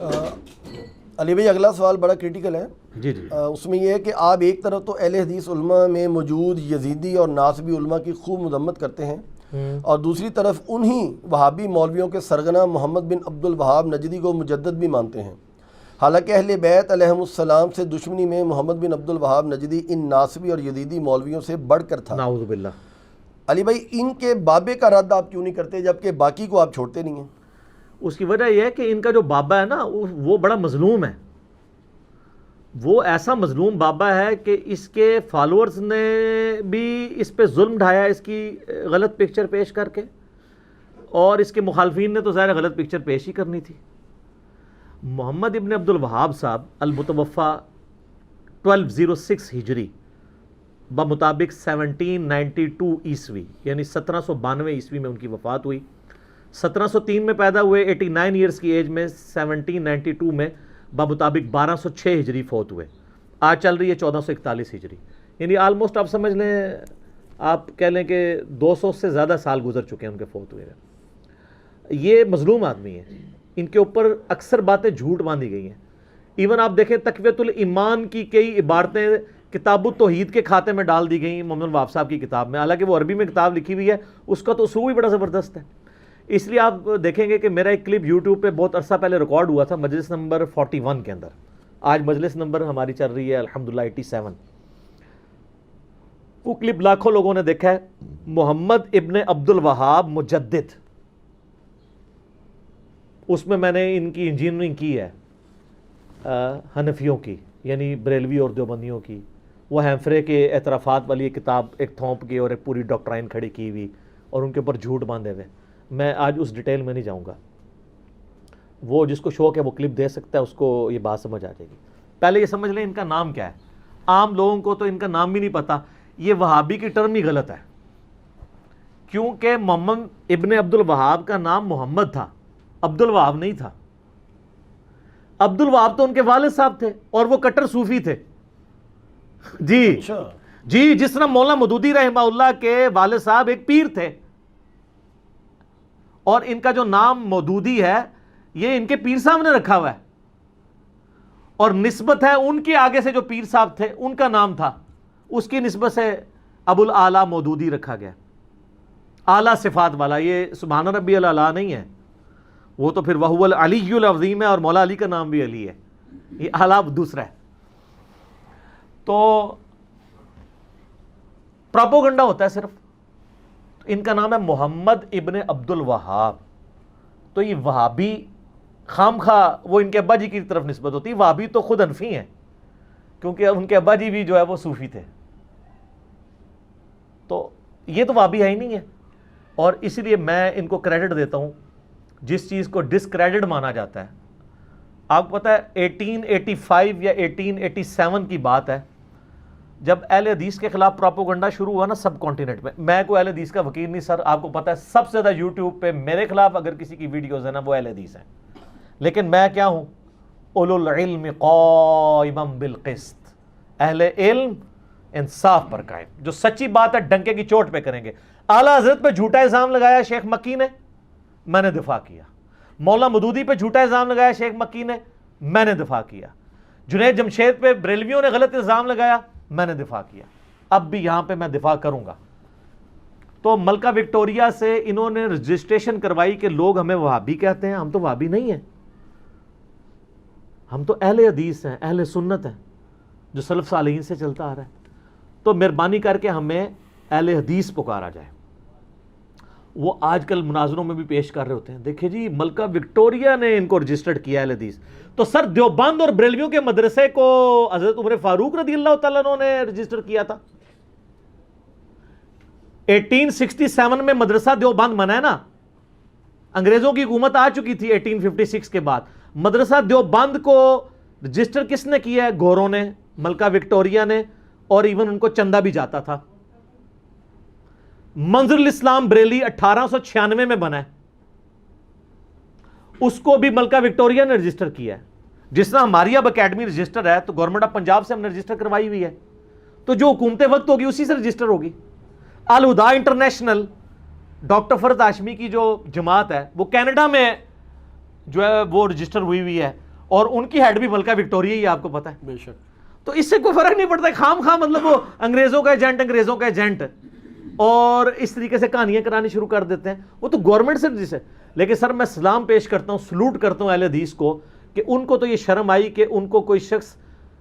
علی بھائی اگلا سوال بڑا کرٹیکل ہے. جی جی. اس میں یہ ہے کہ آپ ایک طرف تو اہل حدیث علماء میں موجود یزیدی اور ناصبی علماء کی خوب مذمت کرتے ہیں اور دوسری طرف انہی وہابی مولویوں کے سرغنہ محمد بن عبد الوہاب نجدی کو مجدد بھی مانتے ہیں. حالانکہ اہل بیت علیہم السلام سے دشمنی میں محمد بن عبد الوہاب نجدی ان ناصبی اور یزیدی مولویوں سے بڑھ کر تھا. نعوذ باللہ. علی بھائی ان کے بابے کا رد آپ کیوں نہیں کرتے جبکہ باقی کو آپ چھوڑتے نہیں ہیں؟ اس کی وجہ یہ ہے کہ ان کا جو بابا ہے نا وہ بڑا مظلوم ہے. وہ ایسا مظلوم بابا ہے کہ اس کے فالورز نے بھی اس پہ ظلم ڈھایا اس کی غلط پکچر پیش کر کے, اور اس کے مخالفین نے تو ظاہر غلط پکچر پیش ہی کرنی تھی. محمد ابن عبد الوہاب صاحب المتوفہ 1206 ہجری بمطابق 1792 عیسوی یعنی 1792 عیسوی میں ان کی وفات ہوئی. 1703 میں پیدا ہوئے, 89 ایئرس کی ایج میں 1792 میں بمطابق 1206 ہجری فوت ہوئے. آج چل رہی ہے 1441 ہجری, یعنی آلموسٹ آپ سمجھ لیں, آپ کہہ لیں کہ 200 سے زیادہ سال گزر چکے ہیں ان کے فوت ہوئے. یہ مظلوم آدمی ہیں, ان کے اوپر اکثر باتیں جھوٹ باندھی گئی ہیں. ایون آپ دیکھیں تقویۃ الایمان کی کئی عبارتیں کتاب التوحید کے کھاتے میں ڈال دی گئیں محمد الوہاب صاحب کی کتاب میں, حالانکہ وہ عربی میں کتاب لکھی ہوئی ہے, اس کا تو اسلوب بھی بڑا زبردست ہے. اس لیے آپ دیکھیں گے کہ میرا ایک کلپ یوٹیوب پہ بہت عرصہ پہلے ریکارڈ ہوا تھا مجلس نمبر 41 کے اندر. آج مجلس نمبر ہماری چل رہی ہے الحمدللہ 87. وہ کلپ لاکھوں لوگوں نے دیکھا ہے. محمد ابن عبد الوہاب مجدد, اس میں نے ان کی انجینئرنگ کی ہے حنفیوں کی, یعنی بریلوی اور دیوبندیوں کی. وہ ہیمفرے کے اعترافات والی ایک کتاب ایک تھوپ کے اور ایک پوری ڈاکٹرائن کھڑی کی ہوئی اور ان کے اوپر جھوٹ باندھے ہوئے. میں آج اس ڈیٹیل میں نہیں جاؤں گا, وہ جس کو شوق ہے وہ کلپ دے سکتا ہے, اس کو یہ بات سمجھ آ جائے گی. پہلے یہ سمجھ لیں ان کا نام کیا ہے. عام لوگوں کو تو ان کا نام بھی نہیں پتا. یہ وہابی کی ٹرم ہی غلط ہے, کیونکہ محمد ابن عبد الوہاب کا نام محمد تھا, عبد الوہاب نہیں تھا. عبد الوہاب تو ان کے والد صاحب تھے اور وہ کٹر صوفی تھے. جی, جس طرح مولانا مودودی رحمہ اللہ کے والد صاحب ایک پیر تھے, اور ان کا جو نام مودودی ہے یہ ان کے پیر صاحب نے رکھا ہوا ہے, اور نسبت ہے ان کے آگے سے جو پیر صاحب تھے ان کا نام تھا, اس کی نسبت سے ابو الاعلیٰ مودودی رکھا گیا. اعلیٰ صفات والا, یہ سبحان ربی الاعلیٰ نہیں ہے, وہ تو پھر وہو العلی العظیم ہے, اور مولا علی کا نام بھی علی ہے, یہ اعلیٰ دوسرا ہے. تو پراپوگنڈا ہوتا ہے صرف. ان کا نام ہے محمد ابن عبد الوہاب, تو یہ وہابی خام خواہ وہ ان کے ابا جی کی طرف نسبت ہوتی ہے. وہابی تو خود حنفی ہیں, کیونکہ ان کے ابا جی بھی جو ہے وہ صوفی تھے. تو یہ تو وہابی ہے ہی نہیں ہے, اور اسی لیے میں ان کو کریڈٹ دیتا ہوں. جس چیز کو ڈسکریڈٹ مانا جاتا ہے, آپ کو پتہ ہے 1885 یا 1887 کی بات ہے جب اہل حدیث کے خلاف پراپوگنڈا شروع ہوا نا سب کانٹیننٹ میں. میں کوئی اہل حدیث کا وکیل نہیں سر, آپ کو پتہ ہے سب سے زیادہ یوٹیوب پہ میرے خلاف اگر کسی کی ویڈیوز ہیں نا وہ اہل حدیث ہیں. لیکن میں کیا ہوں, اولو العلم قائما بالقسط, اہل علم انصاف پر قائم, جو سچی بات ہے ڈنکے کی چوٹ پہ کریں گے. اعلیٰ حضرت پہ جھوٹا الزام لگایا شیخ مکی نے, میں نے دفاع کیا. مولانا مودودی پہ جھوٹا الزام لگایا شیخ مکی نے, میں نے دفاع کیا. جنید جمشید پہ بریلویوں نے غلط الزام لگایا, میں نے دفاع کیا. اب بھی یہاں پہ میں دفاع کروں گا. تو ملکہ وکٹوریہ سے انہوں نے رجسٹریشن کروائی کہ لوگ ہمیں وہابی کہتے ہیں. ہم تو وہابی نہیں ہیں, ہم تو اہل حدیث ہیں, اہل سنت ہیں, جو سلف صالحین سے چلتا آ رہا ہے. تو مہربانی کر کے ہمیں اہل حدیث پکارا جائے. وہ آج کل مناظروں میں بھی پیش کر رہے ہوتے ہیں, دیکھیں جی ملکہ وکٹوریہ نے ان کو رجسٹرڈ کیا اہل حدیث. تو سر دیوبند اور بریلویوں کے مدرسے کو حضرت عمر فاروق رضی اللہ تعالیٰ عنہ نے رجسٹر کیا تھا. 1867 میں مدرسہ دیوبند بنا ہے نا, انگریزوں کی حکومت آ چکی تھی 1856 کے بعد. مدرسہ دیوبند کو رجسٹر کس نے کیا ہے؟ گوروں نے, ملکہ وکٹوریہ نے, اور ایون ان کو چندہ بھی جاتا تھا. منظر الاسلام بریلی 1896 میں بنا ہے, اس کو بھی ملکہ وکٹوریہ نے رجسٹر کیا ہے. جس طرح ہماری اب اکیڈمی رجسٹر ہے تو گورنمنٹ آف پنجاب سے ہم نے رجسٹر کروائی ہوئی ہے, تو جو حکومت وقت ہوگی اسی سے رجسٹر ہوگی. الہدا انٹرنیشنل ڈاکٹر فرد ہاشمی کی جو جماعت ہے وہ کینیڈا میں جو ہے وہ رجسٹر ہوئی ہے, اور ان کی ہیڈ بھی ملکہ وکٹوریا ہی، آپ کو پتہ ہے. بے شک. تو اس سے کوئی فرق نہیں پڑتا، خام خواہ مطلب وہ انگریزوں کا ایجنٹ اور اس طریقے سے کہانیاں کرانی شروع کر دیتے ہیں. وہ تو گورنمنٹ سے جسے. لیکن سر میں سلام پیش کرتا ہوں، سلوٹ کرتا ہوں اہل حدیث کو کہ ان کو تو یہ شرم آئی کہ ان کو کوئی شخص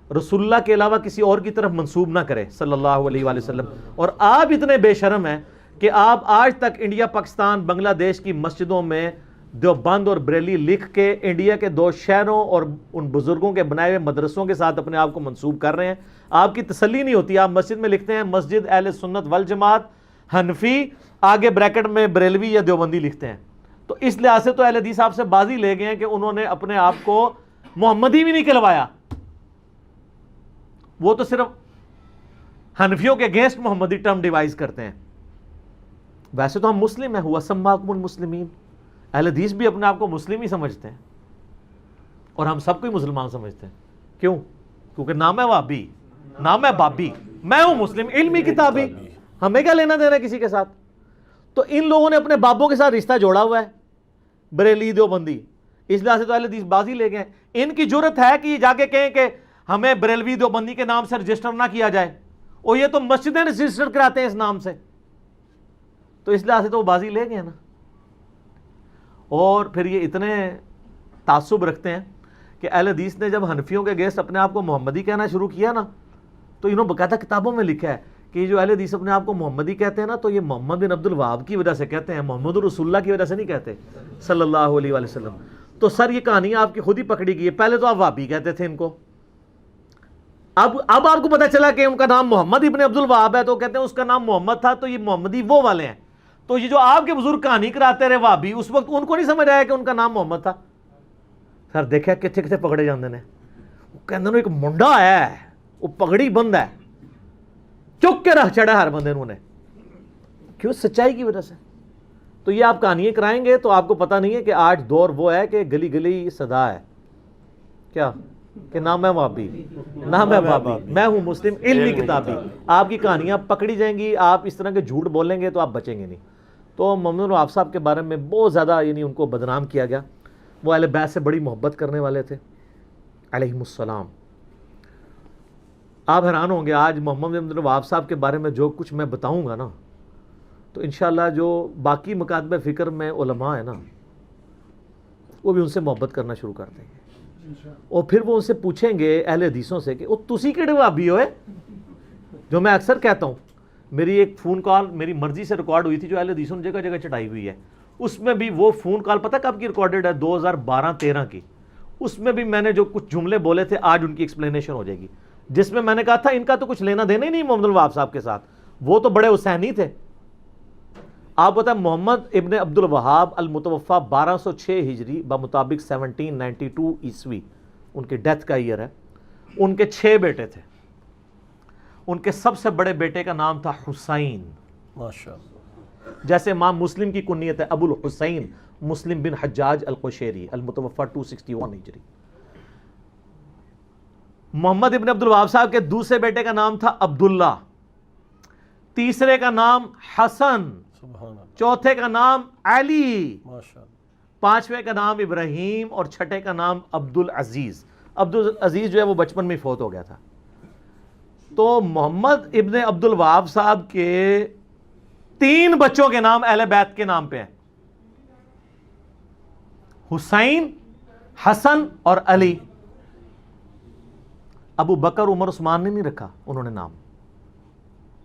رسول اللہ کے علاوہ کسی اور کی طرف منسوب نہ کرے صلی اللہ علیہ وآلہ وسلم. اور آپ اتنے بے شرم ہیں کہ آپ آج تک انڈیا، پاکستان، بنگلہ دیش کی مسجدوں میں دیوبند اور بریلی لکھ کے انڈیا کے 2 شہروں اور ان بزرگوں کے بنائے ہوئے مدرسوں کے ساتھ اپنے آپ کو منسوب کر رہے ہیں. آپ کی تسلی نہیں ہوتی. آپ مسجد میں لکھتے ہیں مسجد اہل سنت والجماعت حنفی، آگے بریکٹ میں بریلوی یا دیوبندی لکھتے ہیں. تو اس لحاظ سے تو اہل حدیث آپ سے بازی لے گئے ہیں کہ انہوں نے اپنے آپ کو محمدی بھی نہیں کہلوایا. وہ تو صرف حنفیوں کے اگینسٹ محمدی ٹرم ڈیوائز کرتے ہیں. ویسے تو ہم مسلم ہیں، ہوا سماکم المسلمین. اہل حدیث بھی اپنے آپ کو مسلم ہی سمجھتے ہیں اور ہم سب کو ہی مسلمان سمجھتے ہیں. کیوں؟ کیونکہ نام ہے وہابی، نام ہے بابی، میں ہوں مسلم، علمی کتابی، ہمیں کیا لینا دینا کسی کے ساتھ. تو ان لوگوں نے اپنے بابوں کے ساتھ رشتہ جوڑا ہوا ہے، بریلی دیوبندی. اس لحاظ سے تو اہل حدیث بازی لے گئے. ان کی جرت ہے کہ یہ جا کے کہیں کہ ہمیں بریلوی دیوبندی کے نام سے رجسٹر نہ کیا جائے، اور یہ تو مسجدیں رجسٹر کراتے ہیں اس نام سے. تو اس لحاظ سے تو وہ بازی لے گئے نا. اور پھر یہ اتنے تعصب رکھتے ہیں کہ اہل حدیث نے جب حنفیوں کے اگینسٹ اپنے آپ کو محمدی کہنا شروع کیا نا، تو انہوں باقاعدہ کتابوں میں لکھا ہے کہ یہ جو اہل حدیث اپنے آپ کو محمدی کہتے ہیں نا، تو یہ محمد بن عبد الوہاب کی وجہ سے کہتے ہیں، محمد رسول اللہ کی وجہ سے نہیں کہتے صلی اللہ علیہ وآلہ وسلم. تو سر یہ کہانی آپ کی خود ہی پکڑی گئی ہے. پہلے تو آپ وہابی کہتے تھے ان کو، اب آپ کو پتہ چلا کہ ان کا نام محمد ابن عبد الوہاب ہے تو کہتے ہیں اس کا نام محمد تھا، تو یہ محمدی وہ والے ہیں. تو یہ جو آپ کے بزرگ کہانی کراتے رہے وہابی، اس وقت ان کو نہیں سمجھ آیا کہ ان کا نام محمد تھا. سر دیکھا کتنے کتنے پکڑے جاندے نے. وہ کہندے نے ایک منڈا آیا ہے، وہ پگڑی بند ہے، چک کے رہ چڑھا ہر بندے انہوں نے. کیوں؟ سچائی کی وجہ سے. تو یہ آپ کہانیاں کرائیں گے تو آپ کو پتہ نہیں ہے کہ آج دور وہ ہے کہ گلی گلی صدا ہے کیا کہ نام ہے وہابی، نام ہے وہابی، میں ہوں مسلم، علمی کتابی. آپ کی کہانیاں پکڑی جائیں گی، آپ اس طرح کے جھوٹ بولیں گے تو آپ بچیں گے نہیں. تو محمد بن وہاب صاحب کے بارے میں بہت زیادہ ان کو بدنام کیا گیا. وہ اہل بیت سے بڑی محبت کرنے والے تھے علیہم السلام. آپ حیران ہوں گے آج محمد بن وہاب صاحب کے بارے میں جو کچھ میں بتاؤں گا نا، تو انشاءاللہ جو باقی مکاتب فکر میں علماء ہیں نا، وہ بھی ان سے محبت کرنا شروع کر دیں گے. اور پھر وہ ان سے پوچھیں گے اہل حدیثوں سے کہ وہ تسی کیڑے وہابی ہوئے. جو میں اکثر کہتا ہوں، میری ایک فون کال میری مرضی سے ریکارڈ ہوئی تھی جو اہل حدیثوں نے جگہ جگہ چٹائی ہوئی ہے. اس میں بھی وہ فون کال پتہ کب کی ریکارڈڈ ہے؟ 2012-13 کی. اس میں بھی میں نے جو کچھ جملے بولے تھے آج ان کی ایکسپلینیشن ہو جائے گی، جس میں میں نے کہا تھا ان کا تو کچھ لینا دینا ہی نہیں محمد بن وہاب صاحب کے ساتھ، وہ تو بڑے حسینی تھے. آپ بتائیں محمد ابن عبد الوہاب المتوفا 1206 ہجری بمطابق 1792 عیسوی ان کی ڈیتھ کا ایئر ہے. ان کے 6 بیٹے تھے. ان کے سب سے بڑے بیٹے کا نام تھا حسین، ماشاءاللہ. جیسے امام مسلم کی کنیت ہے ابو الحسین مسلم بن حجاج القشیری المتوفا 261 ہجری. محمد ابن عبد الوہاب صاحب کے دوسرے بیٹے کا نام تھا عبداللہ، تیسرے کا نام حسن، چوتھے کا نام علی، پانچویں کا نام ابراہیم اور چھٹے کا نام عبد العزیز. عبد العزیز جو ہے وہ بچپن میں فوت ہو گیا تھا. تو محمد ابن عبد الوہاب صاحب کے 3 بچوں کے نام اہل بیت کے نام پہ ہیں، حسین، حسن اور علی. ابو بکر عمر عثمان نے نہیں رکھا انہوں نے نام،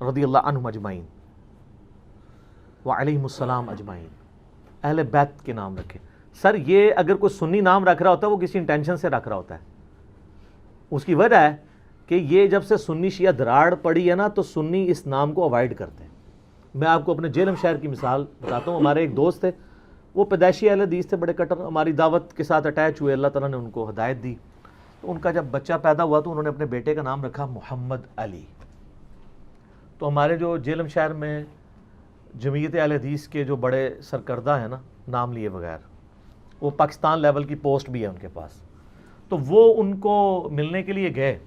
رضی اللہ عنہم اجمعین وعلیہم السلام اجمعین. اہل بیت کے نام رکھے. سر یہ اگر کوئی سنی نام رکھ رہا ہوتا ہے وہ کسی انٹینشن سے رکھ رہا ہوتا ہے. اس کی وجہ ہے کہ یہ جب سے سنی شیعہ دراڑ پڑی ہے نا تو سنی اس نام کو اوائڈ کرتے ہیں. میں آپ کو اپنے جیلم شہر کی مثال بتاتا ہوں. ہمارے ایک دوست تھے، وہ پیدائشی اہل حدیث تھے، بڑے کٹر، ہماری دعوت کے ساتھ اٹیچ ہوئے، اللہ تعالیٰ نے ان کو ہدایت دی. تو ان کا جب بچہ پیدا ہوا تو انہوں نے اپنے بیٹے کا نام رکھا محمد علی. تو ہمارے جو جیلم شہر میں جمعیت اہل حدیث کے جو بڑے سرکردہ ہیں نا، نام لیے بغیر، وہ پاکستان لیول کی پوسٹ بھی ہے ان کے پاس، تو وہ ان کو ملنے کے لیے گئے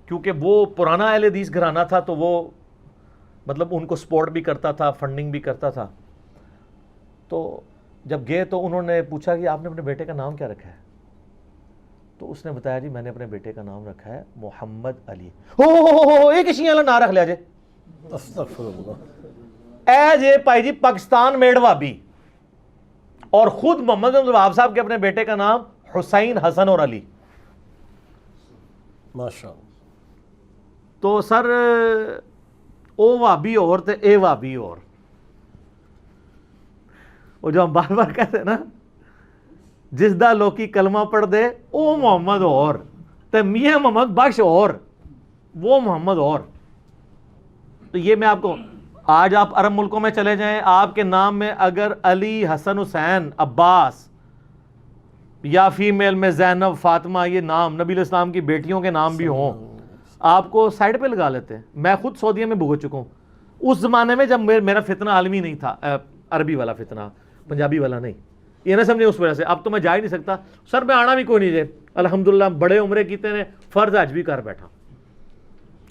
کیونکہ وہ پرانا اہل حدیث گھرانہ تھا، تو وہ مطلب ان کو سپورٹ بھی کرتا تھا، فنڈنگ بھی کرتا تھا. تو جب گئے تو انہوں نے پوچھا کہ آپ نے اپنے بیٹے کا نام کیا رکھا ہے؟ تو اس نے بتایا جی میں نے اپنے بیٹے کا نام رکھا ہے محمد علی. ہو ایک شیعہ والا نام رکھ لیا جی, استغفر اللہ. اے جے بھائی جی پاکستان میڈ وابی, اور خود محمد عبد الوہاب صاحب کے اپنے بیٹے کا نام حسین, حسن اور علی. ماشاء اللہ. تو سر او وابی اور تے اے وابی اور, وہ جو ہم بار بار کہتے ہیں نا, جس دا لوکی کلمہ پڑھ دے او محمد اور, تے میاں محمد بخش اور, وہ محمد اور. تو یہ میں آپ کو, آج آپ عرب ملکوں میں چلے جائیں, آپ کے نام میں اگر علی, حسن, حسین, عباس یا فیمیل میں زینب, فاطمہ, یہ نام نبی علیہ السلام کی بیٹیوں کے نام بھی ہوں, آپ کو سائڈ پہ لگا لیتے ہیں. میں خود سعودیہ میں بھگت چکا ہوں. اس زمانے میں جب میرا فتنہ عالمی نہیں تھا, عربی والا فتنہ, پنجابی والا نہیں, یہ نہ سمجھے اس وجہ سے. اب تو میں جا ہی نہیں سکتا سر, میں آنا بھی کوئی نہیں جائے الحمدللہ, بڑے عمرے کیتے نے, فرض حج بھی کر بیٹھا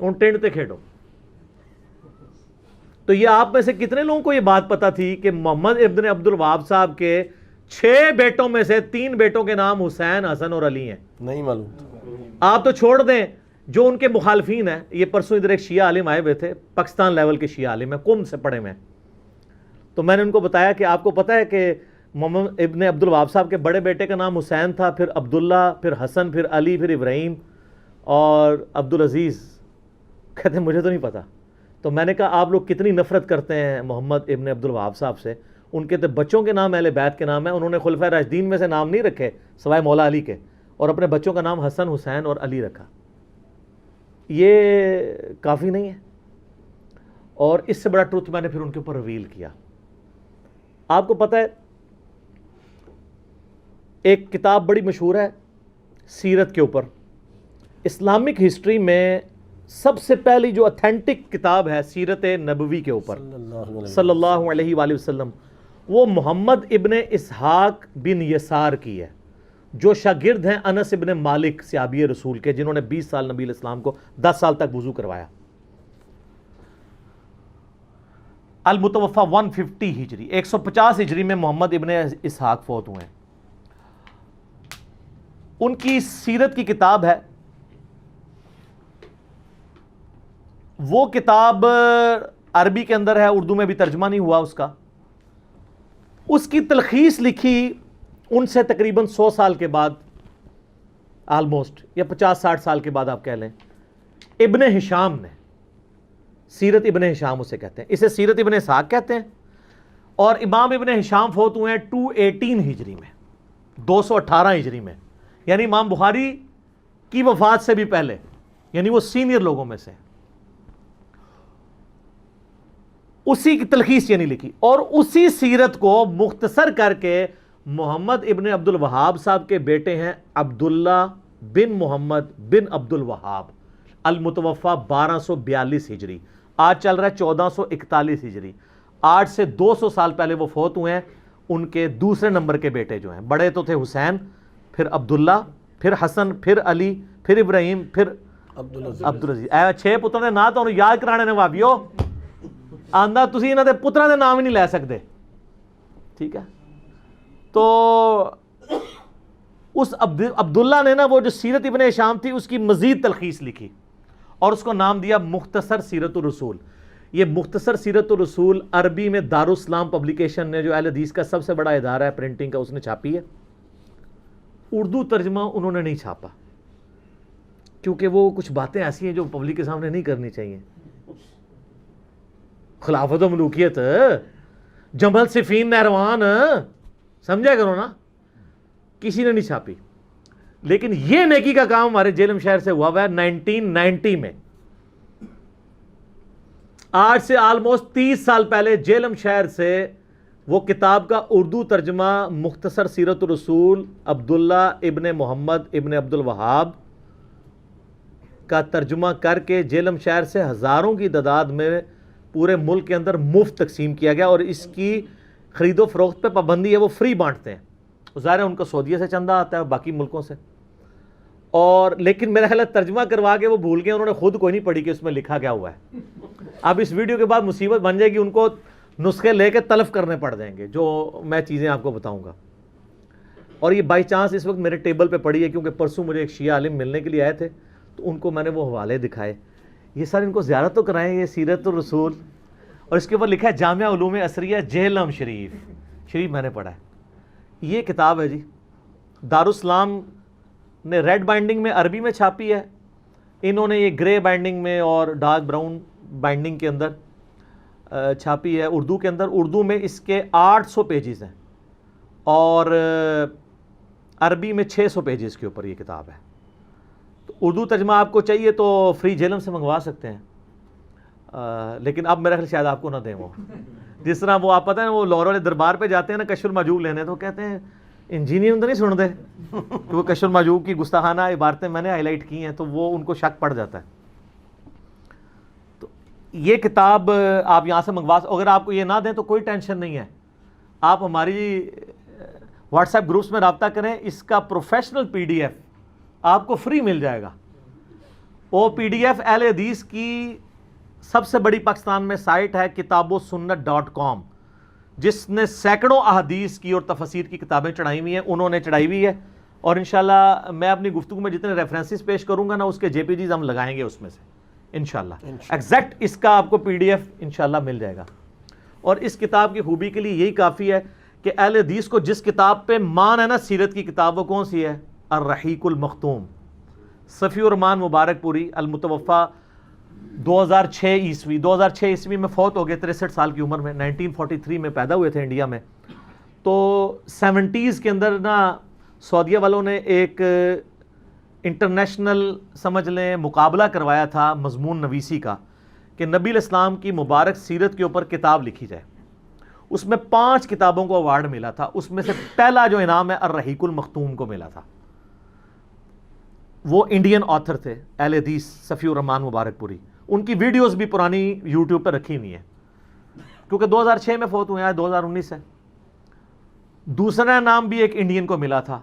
ان ٹینٹ تے کھیڈو. تو یہ آپ میں سے کتنے لوگوں کو یہ بات پتا تھی کہ محمد ابن عبد الوہاب صاحب کے 6 بیٹوں میں سے 3 بیٹوں کے نام حسین, حسن اور علی ہیں؟ نہیں معلوم. آپ تو چھوڑ دیں جو ان کے مخالفین ہیں. یہ پرسوں ادھر ایک شیعہ عالم آئے ہوئے تھے, پاکستان لیول کے شیعہ عالم ہیں, قم سے پڑھے میں. تو میں نے ان کو بتایا کہ آپ کو پتہ ہے کہ محمد ابن عبد الوہاب صاحب کے بڑے بیٹے کا نام حسین تھا, پھر عبداللہ, پھر حسن, پھر علی, پھر ابراہیم اور عبدالعزیز. کہتے ہیں مجھے تو نہیں پتا. تو میں نے کہا آپ لوگ کتنی نفرت کرتے ہیں محمد ابن عبد الوہاب صاحب سے. ان کے تو بچوں کے نام اہل بیت کے نام ہیں, انہوں نے خلفۂ راشدین میں سے نام نہیں رکھے سوائے مولا علی کے, اور اپنے بچوں کا نام حسن, حسین اور علی رکھا. یہ کافی نہیں ہے. اور اس سے بڑا ٹروتھ میں نے پھر ان کے اوپر ریویل کیا. آپ کو پتہ ہے ایک کتاب بڑی مشہور ہے سیرت کے اوپر, اسلامک ہسٹری میں سب سے پہلی جو اتھینٹک کتاب ہے سیرت نبوی کے اوپر صلی اللہ علیہ وآلہ وسلم, وہ محمد ابن اسحاق بن یسار کی ہے, جو شاگرد ہیں انس ابن مالک صحابی رسول کے, جنہوں نے 20 سال نبی علیہ السلام کو 10 سال تک وضو کروایا. المتوفہ 150 ہجری, 150 ہجری میں محمد ابن اسحاق فوت ہوئے ہیں. ان کی سیرت کی کتاب ہے, وہ کتاب عربی کے اندر ہے, اردو میں بھی ترجمہ نہیں ہوا اس کا. اس کی تلخیص لکھی ان سے تقریباً 100 سال کے بعد, آلموسٹ, یا 50-60 سال کے بعد آپ کہہ لیں, ابن ہشام نے. سیرت ابن ہشام اسے کہتے ہیں, اسے سیرت ابن اسحاق کہتے ہیں. اور امام ابن ہشام فوت ہوئے ہیں 218 ہجری میں, 218 ہجری میں, یعنی امام بخاری کی وفات سے بھی پہلے, یعنی وہ سینئر لوگوں میں سے. اسی کی تلخیص یعنی لکھی, اور اسی سیرت کو مختصر کر کے محمد ابن عبد الوہاب صاحب کے بیٹے ہیں عبداللہ بن محمد بن عبد الوہاب, المتوفہ 1242 ہجری, آج چل رہا ہے 1441 ہجری. آج سے 200 سال پہلے وہ فوت ہوئے ہیں. ان کے دوسرے نمبر کے بیٹے جو ہیں, بڑے تو تھے حسین, پھر عبداللہ, پھر حسن, پھر علی, پھر ابراہیم, پھر عبدالعزیز. 6 پتر دے نام تو یاد کرانے نے بھابیو, آندا تسی انہاں دے پتراں دے نام ہی نہیں لے سکتے. ٹھیک ہے, تو اس عبداللہ نے نا وہ جو سیرت ابن ہشام تھی اس کی مزید تلخیص لکھی, اور اس کو نام دیا مختصر سیرت الرسول. یہ مختصر سیرت الرسول عربی میں دارالاسلام پبلیکیشن نے, جو اہل حدیث کا سب سے بڑا ادارہ ہے پرنٹنگ کا, اس نے چھاپی ہے. اردو ترجمہ انہوں نے نہیں چھاپا, کیونکہ وہ کچھ باتیں ایسی ہیں جو پبلک کے سامنے نہیں کرنی چاہیے. خلافت و ملوکیت, جمل صفین نہروان, سمجھا کرو نا, کسی نے نہیں چھاپی. لیکن یہ نیکی کا کام ہمارے جیلم شہر سے ہوا ہے 1990 میں. آج سے آلموسٹ 30 سال پہلے جیلم شہر سے وہ کتاب کا اردو ترجمہ مختصر سیرت الرسول عبداللہ ابن محمد ابن عبد الوہاب کا ترجمہ کر کے جیلم شہر سے ہزاروں کی تعداد میں پورے ملک کے اندر مفت تقسیم کیا گیا. اور اس کی خرید و فروخت پہ پابندی ہے, وہ فری بانٹتے ہیں. ظاہر ہے ان کو سعودیہ سے چندہ آتا ہے, باقی ملکوں سے. اور لیکن میرا خیال ہے ترجمہ کروا کے وہ بھول گئے, انہوں نے خود کوئی نہیں پڑھی کہ اس میں لکھا کیا ہوا ہے. اب اس ویڈیو کے بعد مصیبت بن جائے گی, ان کو نسخے لے کے تلف کرنے پڑ جائیں گے, جو میں چیزیں آپ کو بتاؤں گا. اور یہ بائی چانس اس وقت میرے ٹیبل پہ پڑی ہے کیونکہ پرسوں مجھے ایک شیعہ عالم ملنے کے لیے آئے تھے تو ان کو میں نے وہ حوالے دکھائے. یہ سر ان کو زیارت تو کرائیں, یہ سیرت الرسول, اور اس کے اوپر لکھا ہے جامعہ علوم عصریہ جہلم شریف میں نے پڑھا ہے. یہ کتاب ہے جی, دارالاسلام نے ریڈ بائنڈنگ میں عربی میں چھاپی ہے, انہوں نے یہ گرے بائنڈنگ میں اور ڈارک براؤن بائنڈنگ کے اندر چھاپی ہے اردو کے اندر. اردو میں اس کے 800 پیجز ہیں اور عربی میں 600 پیجز کے اوپر یہ کتاب ہے. تو اردو ترجمہ آپ کو چاہیے تو فری جیلم سے منگوا سکتے ہیں, لیکن اب میرا خیال شاید آپ کو نہ دیں وہ. جس طرح وہ آپ پتہ ہے وہ لاہور والے دربار پہ جاتے ہیں نا کشف المحجوب لینے, تو کہتے ہیں انجینئر تو نہیں سن دے کہ وہ کشف المحجوب کی گستاخانہ عبارتیں میں نے ہائی لائٹ کی ہیں, تو وہ ان کو شک پڑ جاتا ہے. تو یہ کتاب آپ یہاں سے منگوا, اگر آپ کو یہ نہ دیں تو کوئی ٹینشن نہیں ہے, آپ ہماری واٹس ایپ گروپس میں رابطہ کریں, اس کا پروفیشنل پی ڈی ایف آپ کو فری مل جائے گا. وہ پی ڈی ایف اہل حدیث کی سب سے بڑی پاکستان میں سائٹ ہے kitabossunnat.com, جس نے سینکڑوں احادیث کی اور تفاسیر کی کتابیں چڑھائی ہوئی ہیں, انہوں نے چڑھائی ہوئی ہے. اور انشاءاللہ میں اپنی گفتگو میں جتنے ریفرنسز پیش کروں گا نا اس کے جے پی جیز ہم لگائیں گے اس میں سے انشاءاللہ. ایگزیکٹ اس کا آپ کو پی ڈی ایف انشاءاللہ مل جائے گا. اور اس کتاب کی خوبی کے لیے یہی کافی ہے کہ اہل حدیث کو جس کتاب پہ مان ہے نا سیرت کی کتاب, وہ کون سی ہے؟ الرحیق المختوم, صفی الرحمان مبارک پوری, المتوفا 2006 عیسوی میں فوت ہو گئے 63 سال کی عمر میں. 1943 میں پیدا ہوئے تھے انڈیا میں. تو 70s کے اندر نا سعودیہ والوں نے ایک انٹرنیشنل سمجھ لیں مقابلہ کروایا تھا مضمون نویسی کا کہ نبی علیہ السلام کی مبارک سیرت کے اوپر کتاب لکھی جائے. اس میں 5 کتابوں کو ایوارڈ ملا تھا, اس میں سے پہلا جو انعام ہے الرحیق المختوم کو ملا تھا. وہ انڈین آتھر تھے اہل حدیث صفی الرحمان مبارک پوری, ان کی ویڈیوز بھی پرانی یوٹیوب پہ رکھی ہوئی ہیں کیونکہ 2006 میں فوت ہوئے ہیں, 2019 ہے. دوسرا انعام بھی ایک انڈین کو ملا تھا,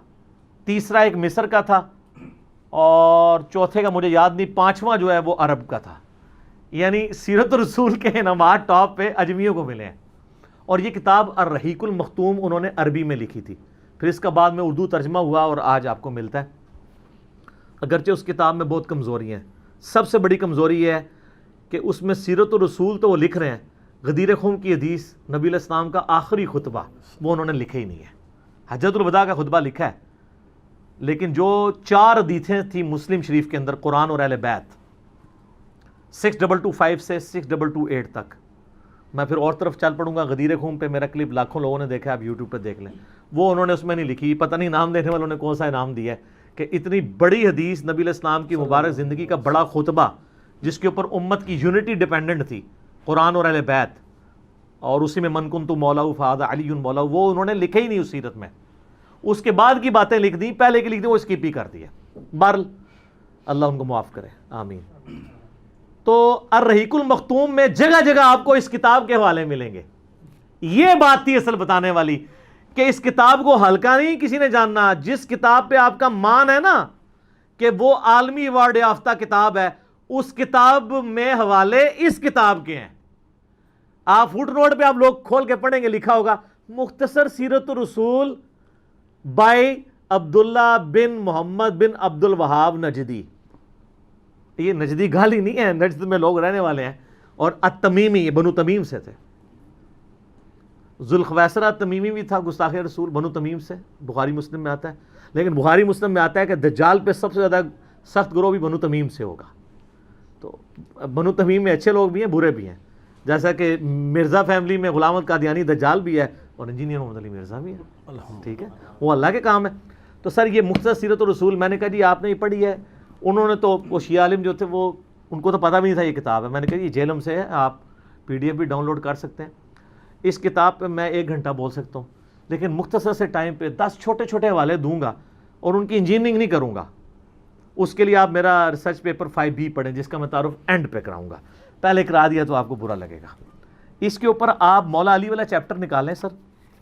تیسرا ایک مصر کا تھا, اور چوتھے کا مجھے یاد نہیں, 5واں جو ہے وہ عرب کا تھا. یعنی سیرت الرسول کے انعامات ٹاپ پہ اجمیوں کو ملے ہیں. اور یہ کتاب الرحیق المختوم انہوں نے عربی میں لکھی تھی, پھر اس کا بعد میں اردو ترجمہ ہوا اور آج آپ کو ملتا ہے. اگرچہ اس کتاب میں بہت کمزوریاں ہیں. سب سے بڑی کمزوری یہ ہے کہ اس میں سیرت الرسول تو وہ لکھ رہے ہیں, غدیر خم کی حدیث نبی علیہ السلام کا آخری خطبہ وہ انہوں نے لکھا ہی نہیں ہے. حجۃ الوداع کا خطبہ لکھا ہے, لیکن جو 4 حدیثیں تھیں مسلم شریف کے اندر قرآن اور اہل بیت 6225 سے 6228 تک, میں پھر اور طرف چل پڑوں گا. غدیر خم پہ میرا کلپ لاکھوں لوگوں نے دیکھا, آپ یوٹیوب پہ دیکھ لیں. وہ انہوں نے اس میں نہیں لکھی, پتہ نہیں نام دینے والوں نے کون سا انعام دیا ہے کہ اتنی بڑی حدیث نبی علیہ السلام کی مبارک زندگی کا بڑا خطبہ جس کے اوپر امت کی یونٹی ڈیپینڈنٹ تھی, قرآن اور اہل بیت, اور اسی میں من کنت مولاہ فہذا علی مولاہ, وہ انہوں نے لکھے ہی نہیں اس سیرت میں. اس کے بعد کی باتیں لکھ دیں, پہلے کی لکھ دیں, وہ اسکپ ہی کر دی ہے. بہرحال اللہ ان کو معاف کرے, آمین. تو الرحیق المختوم میں جگہ جگہ آپ کو اس کتاب کے حوالے ملیں گے. یہ بات تھی اصل بتانے والی کہ اس کتاب کو ہلکا نہیں کسی نے جاننا. جس کتاب پہ آپ کا مان ہے نا کہ وہ عالمی ایوارڈ یافتہ کتاب ہے, اس کتاب میں حوالے اس کتاب کے ہیں. آپ فٹ نوٹ پہ آپ لوگ کھول کے پڑھیں گے, لکھا ہوگا مختصر سیرت الرسول بائی عبداللہ بن محمد بن عبد الوہاب نجدی. یہ نجدی گالی نہیں ہے, نجد میں لوگ رہنے والے ہیں, اور التمیمی یہ بنو تمیم سے تھے. ذوالخویسرہ تمیمی بھی تھا گستاخ رسول, بنو تمیم سے, بخاری مسلم میں آتا ہے. لیکن بخاری مسلم میں آتا ہے کہ دجال پہ سب سے زیادہ سخت گروہ بھی بنو تمیم سے ہوگا. تو بنو تمیم میں اچھے لوگ بھی ہیں, برے بھی ہیں. جیسا کہ مرزا فیملی میں غلام احمد قادیانی دجال بھی ہے, اور انجینئر محمد علی مرزا بھی ہے. ٹھیک ہے, وہ اللہ کے کام ہے. تو سر یہ مختصر سیرت الرسول, میں نے کہا جی آپ نے یہ پڑھی ہے. انہوں نے تو وہ شیعہ عالم جو تھے وہ ان کو تو پتہ بھی نہیں تھا یہ کتاب ہے. میں نے کہا یہ جیلم سے ہے, آپ پی ڈی ایف بھی ڈاؤن لوڈ کر سکتے ہیں. اس کتاب پہ میں 1 گھنٹہ بول سکتا ہوں, لیکن مختصر سے ٹائم پہ 10 چھوٹے چھوٹے حوالے دوں گا, اور ان کی انجینئرنگ نہیں کروں گا. اس کے لیے آپ میرا ریسرچ پیپر 5B پڑھیں, جس کا میں تعارف اینڈ پہ کراؤں گا. پہلے کرا دیا تو آپ کو برا لگے گا. اس کے اوپر آپ مولا علی والا چیپٹر نکالیں سر,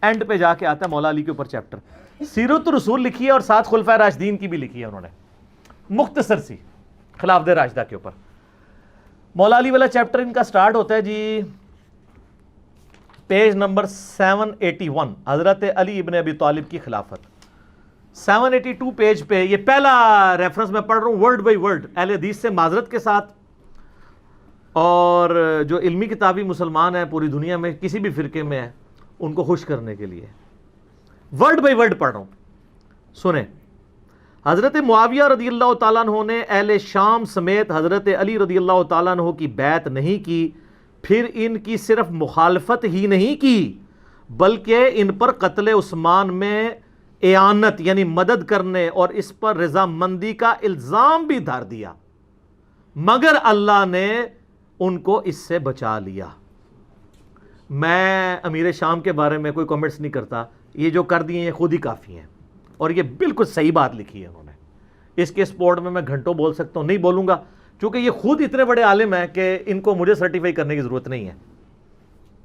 اینڈ پہ جا کے آتا ہے مولا علی کے اوپر چیپٹر. سیرت الرسول لکھی ہے اور ساتھ خلفائے راشدین کی بھی لکھی ہے انہوں نے, مختصر سی خلافت راشدہ کے اوپر. مولا علی والا چیپٹر ان کا سٹارٹ ہوتا ہے جی پیج نمبر 781, حضرت علی ابن ابی طالب کی خلافت. 782 پیج پہ یہ پہلا ریفرنس میں پڑھ رہا ہوں ورڈ بائی ورڈ اہل حدیث سے معذرت کے ساتھ، اور جو علمی کتابی مسلمان ہیں پوری دنیا میں کسی بھی فرقے میں ہیں ان کو خوش کرنے کے لیے ورڈ بائی ورڈ پڑھ رہا ہوں، سنیں۔ حضرت معاویہ رضی اللہ تعالیٰ عنہ نے اہل شام سمیت حضرت علی رضی اللہ تعالیٰ عنہ کی بیعت نہیں کی، پھر ان کی صرف مخالفت ہی نہیں کی بلکہ ان پر قتل عثمان میں اعانت یعنی مدد کرنے اور اس پر رضامندی کا الزام بھی دھر دیا، مگر اللہ نے ان کو اس سے بچا لیا۔ میں امیر شام کے بارے میں کوئی کمنٹس نہیں کرتا، یہ جو کر دیے ہیں خود ہی کافی ہیں، اور یہ بالکل صحیح بات لکھی ہے انہوں نے۔ اس کے سپورٹ میں گھنٹوں بول سکتا ہوں، نہیں بولوں گا چونکہ یہ خود اتنے بڑے عالم ہیں کہ ان کو مجھے سرٹیفائی کرنے کی ضرورت نہیں ہے،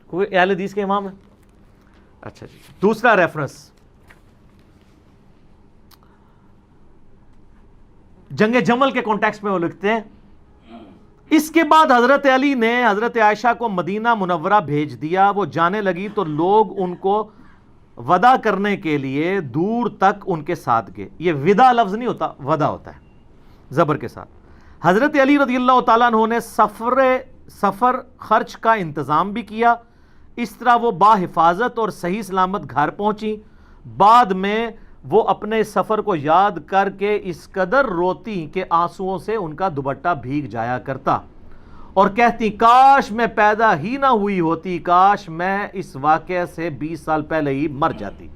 کوئی اہل حدیث کے امام ہے۔ اچھا جی، دوسرا ریفرنس جنگ جمل کے کانٹیکسٹ میں وہ لکھتے ہیں، اس کے بعد حضرت علی نے حضرت عائشہ کو مدینہ منورہ بھیج دیا، وہ جانے لگی تو لوگ ان کو ودا کرنے کے لیے دور تک ان کے ساتھ گئے۔ یہ ودا لفظ نہیں ہوتا، ودا ہوتا ہے زبر کے ساتھ۔ حضرت علی رضی اللہ تعالیٰ عنہ نے سفر خرچ کا انتظام بھی کیا، اس طرح وہ باحفاظت اور صحیح سلامت گھر پہنچی۔ بعد میں وہ اپنے سفر کو یاد کر کے اس قدر روتی کہ آنسوؤں سے ان کا دوپٹہ بھیگ جایا کرتا اور کہتی کاش میں پیدا ہی نہ ہوئی ہوتی، کاش میں اس واقعے سے 20 سال پہلے ہی مر جاتی۔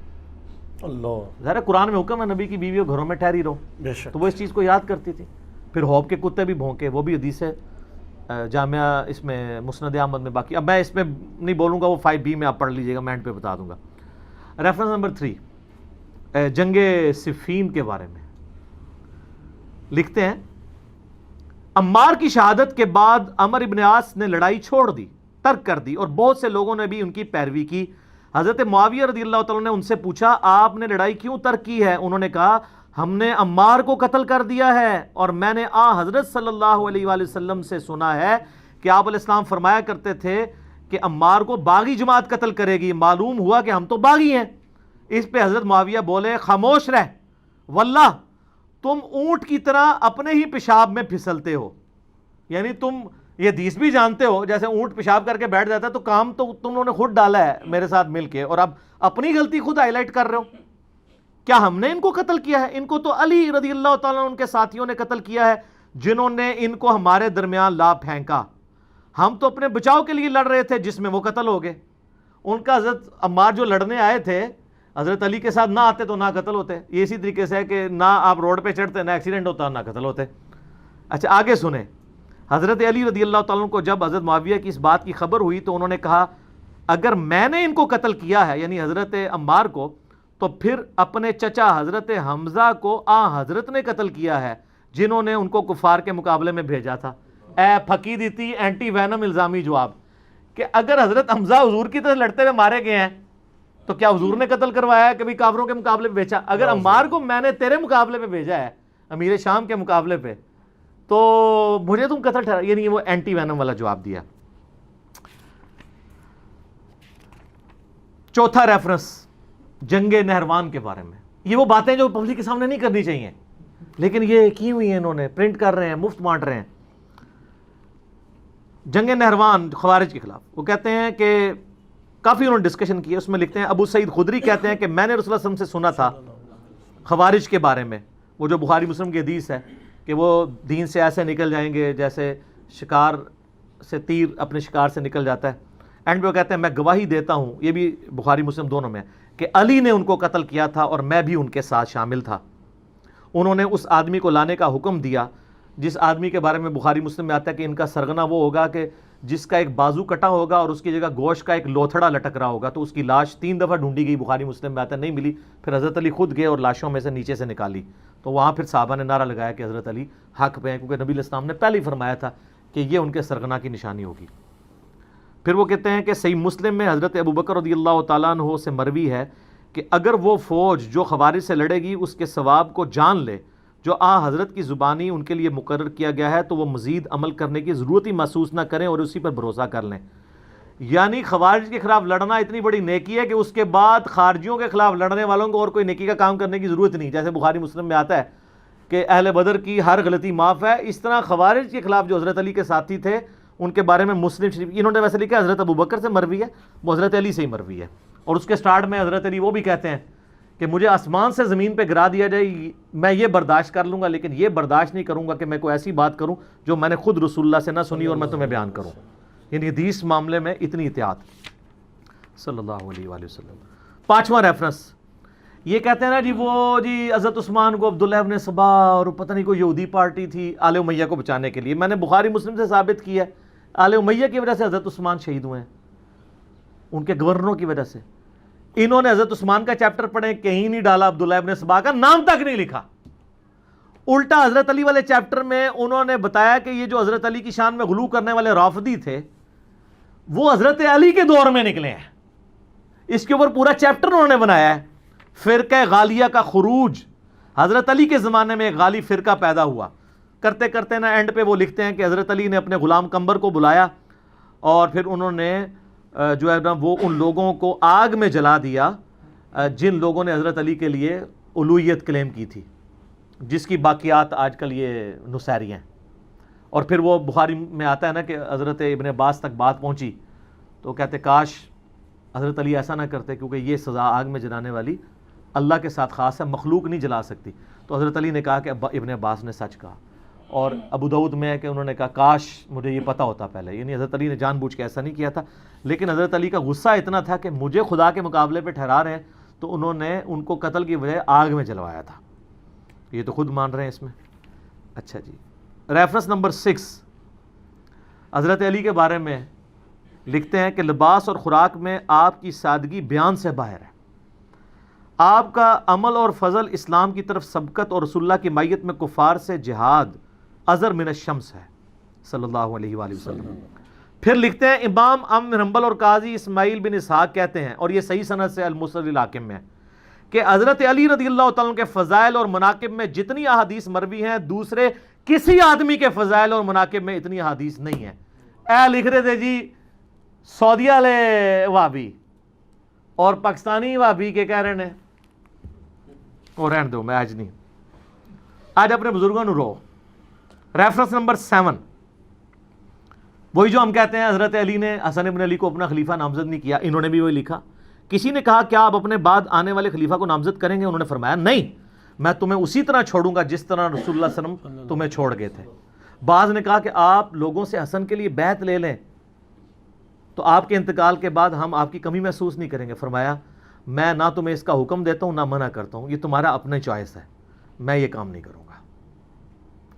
اللہ، ظاہر ہے قرآن میں حکم ہے نبی کی بیویوں گھروں میں ٹھہری رہو، بے شک۔ تو وہ اس چیز کو یاد کرتی تھی۔ پھر ہوب کے کتے بھی بھونکے، وہ بھی حدیث ہے جامعہ اس میں مسند احمد میں۔ باقی اب میں اس میں نہیں بولوں گا، وہ 5B میں آپ پڑھ لیجئے گا، میں اینڈ پہ بتا دوں گا۔ ریفرنس نمبر 3 جنگ صفین کے بارے میں لکھتے ہیں، عمار کی شہادت کے بعد عمر ابن عاص نے لڑائی چھوڑ دی، ترک کر دی، اور بہت سے لوگوں نے بھی ان کی پیروی کی۔ حضرت معاویہ رضی اللہ تعالیٰ نے ان سے پوچھا آپ نے لڑائی کیوں ترک کی ہے؟ انہوں نے کہا ہم نے عمار کو قتل کر دیا ہے، اور میں نے حضرت صلی اللہ علیہ وآلہ وسلم سے سنا ہے کہ آپ علیہ السلام فرمایا کرتے تھے کہ عمار کو باغی جماعت قتل کرے گی، معلوم ہوا کہ ہم تو باغی ہیں۔ اس پہ حضرت معاویہ بولے خاموش رہ، واللہ تم اونٹ کی طرح اپنے ہی پیشاب میں پھسلتے ہو، یعنی تم یہ حدیث بھی جانتے ہو جیسے اونٹ پیشاب کر کے بیٹھ جاتا ہے، تو کام تو تم نے خود ڈالا ہے میرے ساتھ مل کے، اور اب اپنی غلطی خود ہائی لائٹ کر رہے ہو۔ کیا ہم نے ان کو قتل کیا ہے؟ ان کو تو علی رضی اللہ تعالیٰ ان کے ساتھیوں نے قتل کیا ہے جنہوں نے ان کو ہمارے درمیان لا پھینکا، ہم تو اپنے بچاؤ کے لیے لڑ رہے تھے جس میں وہ قتل ہو گئے۔ ان کا حضرت عمار جو لڑنے آئے تھے حضرت علی کے ساتھ نہ آتے تو نہ قتل ہوتے، یہ اسی طریقے سے ہے کہ نہ آپ روڈ پہ چڑھتے نہ ایکسیڈنٹ ہوتا نہ قتل ہوتے۔ اچھا آگے سنیں، حضرت علی رضی اللہ تعالیٰ کو جب حضرت معاویہ کی اس بات کی خبر ہوئی تو انہوں نے کہا اگر میں نے ان کو قتل کیا ہے یعنی حضرت عمار کو، تو پھر اپنے چچا حضرت حمزہ کو حضرت نے قتل کیا ہے جنہوں نے ان کو کفار کے مقابلے میں بھیجا تھا۔ اے پھکی دیتی اینٹی وینم الزامی جواب کہ اگر حضرت حمزہ حضور کی طرح لڑتے ہوئے مارے گئے ہیں تو کیا حضور نے قتل کروایا ہے؟ کبھی کافروں کے مقابلے پہ بھیجا؟ اگر عمار کو میں نے تیرے مقابلے پہ بھیجا ہے، امیر شام کے مقابلے پہ، تو مجھے تم قتل ٹھہرا، یعنی وہ اینٹی وینم والا جواب دیا۔ چوتھا ریفرنس جنگ نہروان کے بارے میں، یہ وہ باتیں جو پبلک کے سامنے نہیں کرنی چاہیے لیکن یہ کی ہوئی ہیں، انہوں نے پرنٹ کر رہے ہیں، مفت بانٹ رہے ہیں۔ جنگ نہروان خوارج کے خلاف، وہ کہتے ہیں کہ کافی انہوں نے ڈسکشن کی ہے، اس میں لکھتے ہیں ابو سعید خدری کہتے ہیں کہ میں نے رسول اللہ صلی اللہ علیہ وسلم سے سنا تھا خوارج کے بارے میں، وہ جو بخاری مسلم کی حدیث ہے کہ وہ دین سے ایسے نکل جائیں گے جیسے شکار سے تیر اپنے شکار سے نکل جاتا ہے۔ اینڈ پہ وہ کہتے ہیں میں گواہی دیتا ہوں، یہ بھی بخاری مسلم دونوں میں، کہ علی نے ان کو قتل کیا تھا اور میں بھی ان کے ساتھ شامل تھا۔ انہوں نے اس آدمی کو لانے کا حکم دیا جس آدمی کے بارے میں بخاری مسلم میں آتا ہے کہ ان کا سرغنہ وہ ہوگا کہ جس کا ایک بازو کٹا ہوگا اور اس کی جگہ گوشت کا ایک لوتھڑا لٹک رہا ہوگا، تو اس کی لاش 3 دفعہ ڈھونڈی گئی، بخاری مسلم میں آتا ہے، نہیں ملی، پھر حضرت علی خود گئے اور لاشوں میں سے نیچے سے نکالی، تو وہاں پھر صحابہ نے نعرہ لگایا کہ حضرت علی حق پہ ہیں، کیونکہ نبی علیہ السلام نے پہلے ہی فرمایا تھا کہ یہ ان کے سرغنہ کی نشانی ہوگی۔ پھر وہ کہتے ہیں کہ صحیح مسلم میں حضرت ابوبکر رضی اللہ تعالیٰ عنہ سے مروی ہے کہ اگر وہ فوج جو خوارج سے لڑے گی اس کے ثواب کو جان لے جو حضرت کی زبانی ان کے لیے مقرر کیا گیا ہے، تو وہ مزید عمل کرنے کی ضرورت ہی محسوس نہ کریں اور اسی پر بھروسہ کر لیں۔ یعنی خوارج کے خلاف لڑنا اتنی بڑی نیکی ہے کہ اس کے بعد خارجیوں کے خلاف لڑنے والوں کو اور کوئی نیکی کا کام کرنے کی ضرورت نہیں. جیسے بخاری مسلم میں آتا ہے کہ اہل بدر کی ہر غلطی معاف ہے, اس طرح خوارج کے خلاف جو حضرت علی کے ساتھی تھے ان کے بارے میں مسلم شریف, انہوں نے ویسے لکھا حضرت ابوبکر سے مروی ہے, وہ حضرت علی سے ہی مروی ہے. اور اس کے سٹارٹ میں حضرت علی وہ بھی کہتے ہیں کہ مجھے آسمان سے زمین پہ گرا دیا جائے میں یہ برداشت کر لوں گا, لیکن یہ برداشت نہیں کروں گا کہ میں کوئی ایسی بات کروں جو میں نے خود رسول اللہ سے نہ سنی اور میں تمہیں بیان کروں. یعنی حدیث معاملے میں اتنی احتیاط صلی اللہ علیہ وآلہ وسلم. 5واں ریفرنس یہ کہتے ہیں نا جی وہ جی حضرت عثمان کو عبداللہ ابن سبا اور پتہ نہیں کوئی یہودی پارٹی تھی آل امیہ کو بچانے کے لیے. میں نے بخاری مسلم سے ثابت کیا ہے آل امیہ کی وجہ سے حضرت عثمان شہید ہوئے ہیں, ان کے گورنروں کی وجہ سے. انہوں نے حضرت عثمان کا چیپٹر پڑھیں, کہیں نہیں ڈالا عبداللہ ابن سبا کا نام تک نہیں لکھا. الٹا حضرت علی والے چیپٹر میں انہوں نے بتایا کہ یہ جو حضرت علی کی شان میں غلو کرنے والے رافضی تھے وہ حضرت علی کے دور میں نکلے ہیں. اس کے اوپر پورا چیپٹر انہوں نے بنایا ہے. فرقہ غالیہ کا خروج, حضرت علی کے زمانے میں ایک غالی فرقہ پیدا ہوا. کرتے کرتے نا اینڈ پہ وہ لکھتے ہیں کہ حضرت علی نے اپنے غلام قمبر کو بلایا اور پھر انہوں نے جو ہے نا وہ ان لوگوں کو آگ میں جلا دیا جن لوگوں نے حضرت علی کے لیے الوہیت کلیم کی تھی, جس کی باقیات آج کل یہ نصیری ہیں. اور پھر وہ بخاری میں آتا ہے نا کہ حضرت ابن عباس تک بات پہنچی تو کہتے کاش حضرت علی ایسا نہ کرتے, کیونکہ یہ سزا آگ میں جلانے والی اللہ کے ساتھ خاص ہے, مخلوق نہیں جلا سکتی. تو حضرت علی نے کہا کہ ابن عباس نے سچ کہا. اور ابو داؤد میں ہے کہ انہوں نے کہا کاش مجھے یہ پتہ ہوتا پہلے. یعنی حضرت علی نے جان بوجھ کے ایسا نہیں کیا تھا, لیکن حضرت علی کا غصہ اتنا تھا کہ مجھے خدا کے مقابلے پہ ٹھہرا رہے ہیں, تو انہوں نے ان کو قتل کی وجہ آگ میں جلوایا تھا. یہ تو خود مان رہے ہیں اس میں. اچھا جی, ریفرنس نمبر 6 حضرت علی کے بارے میں لکھتے ہیں کہ لباس اور خوراک میں آپ کی سادگی بیان سے باہر ہے. آپ کا عمل اور فضل اسلام کی طرف سبقت اور رسول اللہ کی مائیت میں کفار سے جہاد ازر من الشمس ہے صلی اللہ علیہ وآلہ وسلم. پھر لکھتے ہیں امام احمد بن حنبل اور قاضی اسماعیل بن اسحاق کہتے ہیں, اور یہ صحیح سند سے المسند الحاکم میں ہے, کہ حضرت علی رضی اللہ تعالیٰ عنہ کے فضائل اور مناقب میں جتنی احادیث مروی ہیں دوسرے کسی آدمی کے فضائل اور مناقب میں اتنی احادیث نہیں ہیں. اے لکھ رہے تھے جی سعودیہ والے وہابی اور پاکستانی وہابی کے کہہ رہے ہیں, اور رہن دو میں آج نہیں, آج اپنے بزرگوں نو رو. ریفرنس نمبر 7 وہی جو ہم کہتے ہیں حضرت علی نے حسن ابن علی کو اپنا خلیفہ نامزد نہیں کیا, انہوں نے بھی وہی لکھا. کسی نے کہا کیا آپ اپنے بعد آنے والے خلیفہ کو نامزد کریں گے؟ انہوں نے فرمایا نہیں, میں تمہیں اسی طرح چھوڑوں گا جس طرح رسول اللہ صلی اللہ علیہ وسلم تمہیں چھوڑ گئے تھے. بعض نے کہا کہ آپ لوگوں سے حسن کے لیے بیعت لے لیں تو آپ کے انتقال کے بعد ہم آپ کی کمی محسوس نہیں کریں گے. فرمایا میں نہ تمہیں اس کا حکم دیتا ہوں نہ منع کرتا ہوں, یہ تمہارا اپنے چوائس ہے, میں یہ کام نہیں کروں گا.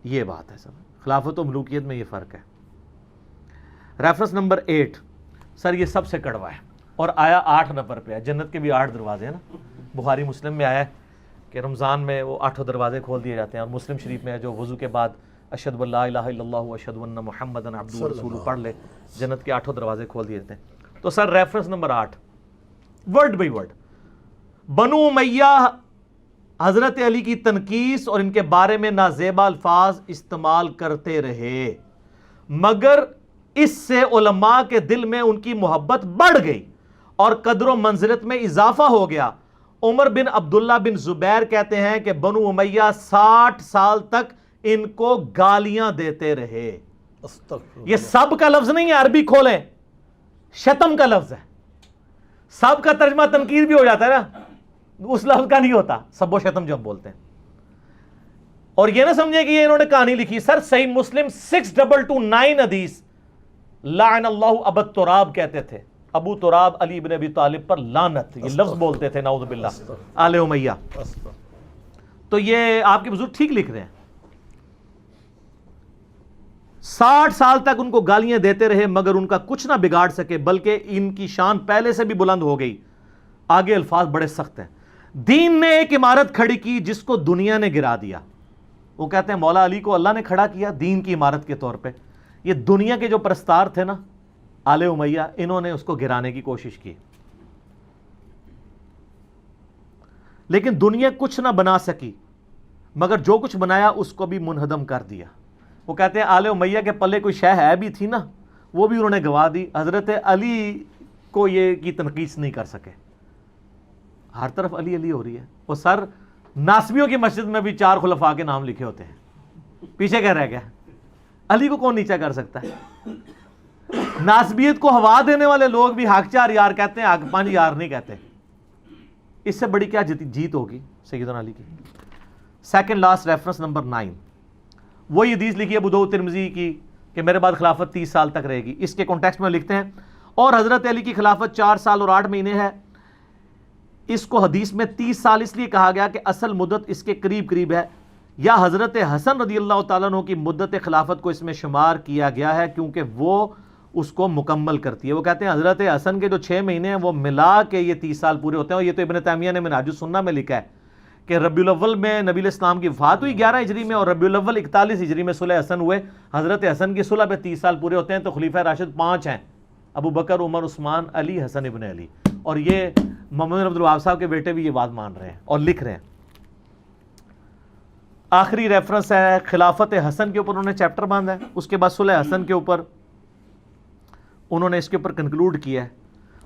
یہ بات ہے سب, خلافت و ملوکیت میں یہ فرق ہے. ریفرنس نمبر 8 سر یہ سب سے کڑوا ہے اور آیا 8 نمبر پہ ہے. جنت کے بھی 8 دروازے ہیں نا, بخاری مسلم میں آیا ہے کہ رمضان میں وہ 8 دروازے کھول دیے جاتے ہیں, اور مسلم شریف میں ہے جو وضو کے بعد اشہد ان لا الہ الا اللہ اشہد ان محمدن عبدہ ورسولہ پڑھ لے, جنت کے 8 دروازے کھول دیے جاتے ہیں. تو sir reference number 8 word by word, بنو امیہ حضرت علی کی تنقیص اور ان کے بارے میں نازیبا الفاظ استعمال کرتے رہے, مگر اس سے علماء کے دل میں ان کی محبت بڑھ گئی اور قدر و منزلت میں اضافہ ہو گیا. عمر بن عبداللہ بن زبیر کہتے ہیں کہ بنو امیہ 60 سال تک ان کو گالیاں دیتے رہے. یہ سب کا لفظ نہیں ہے, عربی کھولیں, شتم کا لفظ ہے. سب کا ترجمہ تنقید بھی ہو جاتا ہے نا, اس لفظ کا نہیں ہوتا سب و شتم جو ہم بولتے ہیں. اور یہ نہ سمجھے کہ یہ انہوں نے کہانی لکھی. سر صحیح مسلم 6229 حدیث لعن اللہ ابو تراب کہتے تھے, ابو تراب علی بن ابی طالب پر لعنت, یہ لفظ بولتے تھے نعوذ باللہ آل امیہ. تو یہ آپ کے بزرگ ٹھیک لکھ رہے ہیں. 60 سال تک ان کو گالیاں دیتے رہے مگر ان کا کچھ نہ بگاڑ سکے, بلکہ ان کی شان پہلے سے بھی بلند ہو گئی. آگے الفاظ بڑے سخت ہیں. دین نے ایک عمارت کھڑی کی جس کو دنیا نے گرا دیا. وہ کہتے ہیں مولا علی کو اللہ نے کھڑا کیا دین کی عمارت کے طور پہ. یہ دنیا کے جو پرستار تھے نا آل امیہ, انہوں نے اس کو گرانے کی کوشش کی, لیکن دنیا کچھ نہ بنا سکی مگر جو کچھ بنایا اس کو بھی منہدم کر دیا. وہ کہتے ہیں آل امیہ کے پلے کوئی شے ہے بھی تھی نا, وہ بھی انہوں نے گوا دی. حضرت علی کو یہ کی تنقید نہیں کر سکے. ہر طرف علی علی ہو رہی ہے. وہ سر ناسبیوں کی مسجد میں بھی 4 خلفاء کے نام لکھے ہوتے ہیں, پیچھے کیا رہ گیا؟ علی کو کون نیچا کر سکتا ہے؟ ناسبیت کو ہوا دینے والے لوگ بھی حق 4 یار کہتے ہیں, حق 5 یار نہیں کہتے. اس سے بڑی کیا جیت ہوگی سیدنا علی کی. سیکنڈ لاسٹ ریفرنس نمبر 9, وہی حدیث لکھی ہے ابو داؤد ترمذی کی کہ میرے بعد خلافت 30 سال تک رہے گی. اس کے کانٹیکسٹ میں لکھتے ہیں اور حضرت علی کی خلافت 4 سال اور 8 مہینے ہے. اس کو حدیث میں 30 سال اس لیے کہا گیا کہ اصل مدت اس کے قریب قریب ہے, یا حضرت حسن رضی اللہ تعالیٰ عنہ کی مدت خلافت کو اس میں شمار کیا گیا ہے کیونکہ وہ اس کو مکمل کرتی ہے. وہ کہتے ہیں حضرت حسن کے جو 6 مہینے ہیں وہ ملا کے یہ 30 سال پورے ہوتے ہیں. اور یہ تو ابن تیمیہ نے منہاج السنہ میں لکھا ہے کہ ربیع الاول میں نبی علیہ السلام کی وفات ہوئی 11 ہجری میں, اور ربیع الاول 41 ہجری میں صلح حسن ہوئے. حضرت حسن کی صلح پہ 30 سال پورے ہوتے ہیں. تو خلیفہ راشد 5 ہیں, ابو بکر, عمر, عثمان, علی, حسن ابن علی. اور یہ محمد بن عبد الوہاب صاحب کے بیٹے بھی یہ بات مان رہے ہیں اور لکھ رہے ہیں. آخری ریفرنس ہے خلافت حسن کے اوپر انہوں نے چیپٹر باندھا ہے. اس کے بعد صلح حسن کے اوپر انہوں نے اس کے اوپر کنکلوڈ کیا ہے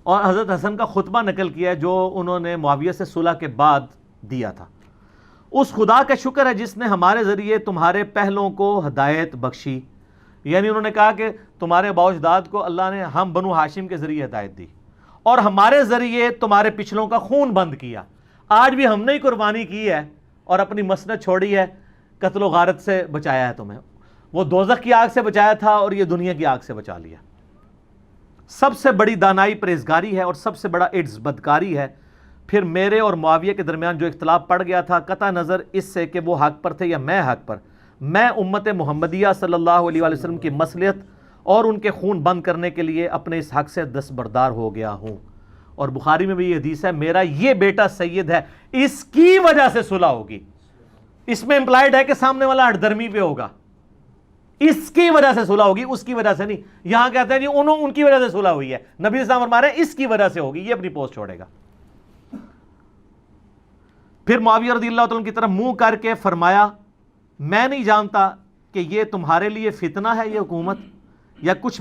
اور حضرت حسن کا خطبہ نقل کیا ہے جو انہوں نے معاویہ سے صلح کے بعد دیا تھا. اس خدا کا شکر ہے جس نے ہمارے ذریعے تمہارے پہلوں کو ہدایت بخشی. یعنی انہوں نے کہا کہ تمہارے باؤ اجداد کو اللہ نے ہم بنو ہاشم کے ذریعے ہدایت دی اور ہمارے ذریعے تمہارے پچھلوں کا خون بند کیا. آج بھی ہم نے ہی قربانی کی ہے اور اپنی مسند چھوڑی ہے, قتل و غارت سے بچایا ہے تمہیں. وہ دوزخ کی آگ سے بچایا تھا اور یہ دنیا کی آگ سے بچا لیا. سب سے بڑی دانائی پرہیزگاری ہے اور سب سے بڑا عجز بدکاری ہے. پھر میرے اور معاویہ کے درمیان جو اختلاف پڑ گیا تھا قطع نظر اس سے کہ وہ حق پر تھے یا میں حق پر, میں امت محمدیہ صلی اللہ علیہ وسلم کی مصلحت اور ان کے خون بند کرنے کے لیے اپنے اس حق سے دستبردار ہو گیا ہوں. اور بخاری میں بھی یہ حدیث ہے میرا یہ بیٹا سید ہے, اس کی وجہ سے صلح ہوگی. اس میں امپلائڈ ہے کہ سامنے والا ہٹ درمی پہ ہوگا, اس کی وجہ سے صلح ہوگی, اس کی وجہ سے نہیں. یہاں کہتے ہیں جی ان کی وجہ سے صلح ہوئی ہے, نبی اسلام فرما رہے ہیں اس کی وجہ سے ہوگی, یہ اپنی پوسٹ چھوڑے گا. پھر معاویہ رضی اللہ تعالیٰ کی طرف منہ کر کے فرمایا میں نہیں جانتا کہ یہ تمہارے لیے فتنہ ہے یہ حکومت یا کچھ